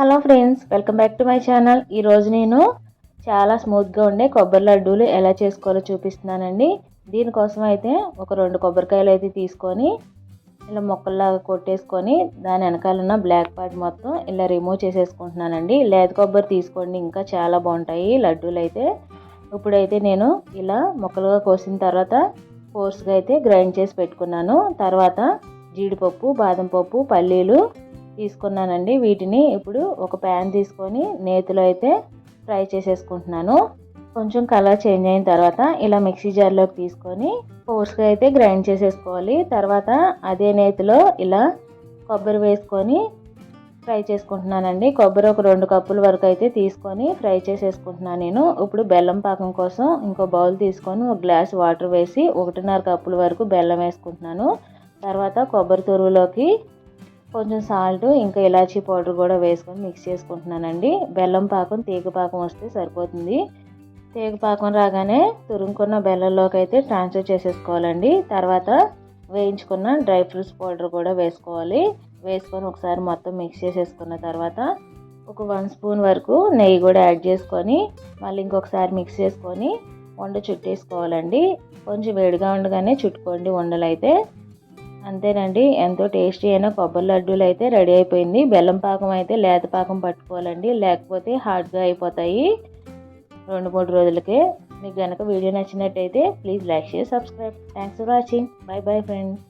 Hello friends, welcome back to my channel. ఈరోజు నేను చాలా స్మూత్గా ఉండే కొబ్బరి లడ్డూలు ఎలా చేసుకోవాలో చూపిస్తున్నానండి. దీనికోసం అయితే ఒక 2 కొబ్బరికాయలు అయితే తీసుకొని ఇలా ముక్కల్లాగా కొట్టేసుకొని దాని వెనకాల ఉన్న బ్లాక్ పార్ట్ మొత్తం ఇలా రిమూవ్ చేసేసుకుంటున్నానండి. లేత కొబ్బరి తీసుకోండి, ఇంకా చాలా బాగుంటాయి లడ్డూలు అయితే. ఇప్పుడైతే నేను ఇలా ముక్కలుగా కోసిన తర్వాత కోర్స్గా అయితే గ్రైండ్ చేసి పెట్టుకున్నాను. తర్వాత జీడిపప్పు, బాదం పప్పు, పల్లీలు తీసుకున్నానండి. వీటిని ఇప్పుడు ఒక ప్యాన్ తీసుకొని నేతిలో అయితే ఫ్రై చేసేసుకుంటున్నాను. కొంచెం కలర్ చేంజ్ అయిన తర్వాత ఇలా మిక్సీ జార్లోకి తీసుకొని కోర్స్గా అయితే గ్రైండ్ చేసేసుకోవాలి. తర్వాత అదే నేతిలో ఇలా కొబ్బరి వేసుకొని ఫ్రై చేసుకుంటున్నానండి. కొబ్బరి ఒక 2 కప్పుల వరకు అయితే తీసుకొని ఫ్రై చేసేసుకుంటున్నాను నేను. ఇప్పుడు బెల్లం పాకం కోసం ఇంకో బౌల్ తీసుకొని ఒక గ్లాస్ వాటర్ వేసి 1.5 కప్పుల వరకు బెల్లం వేసుకుంటున్నాను. తర్వాత కొబ్బరి తురుములోకి కొంచెం సాల్ట్, ఇంకా ఇలాచీ పౌడర్ కూడా వేసుకొని మిక్స్ చేసుకుంటున్నానండి. బెల్లం పాకం తీగ పాకం వస్తే సరిపోతుంది. తీగ పాకం రాగానే తురుముకున్న బెల్లంలోకి అయితే ట్రాన్స్ఫర్ చేసేసుకోవాలండి. తర్వాత వేయించుకున్న డ్రై ఫ్రూట్స్ పౌడర్ కూడా వేసుకోవాలి. వేసుకొని ఒకసారి మొత్తం మిక్స్ చేసేసుకున్న తర్వాత ఒక 1 స్పూన్ వరకు నెయ్యి కూడా యాడ్ చేసుకొని మళ్ళీ ఇంకొకసారి మిక్స్ చేసుకొని ఉండ చుట్టేసుకోవాలండి. కొంచెం వేడిగా ఉండగానే చుట్టుకోండి ఉండలు అయితే. అంతేనండి, ఎంతో టేస్టీ అయిన కొబ్బరి లడ్డూలు అయితే రెడీ అయిపోయింది. బెల్లం పాకం అయితే లేత పాకం పట్టుకోవాలండి, లేకపోతే హార్డ్గా అయిపోతాయి 2-3 రోజులకే. మీకు కనుక వీడియో నచ్చినట్టయితే please like, share, subscribe. Thanks for watching. By bye friends.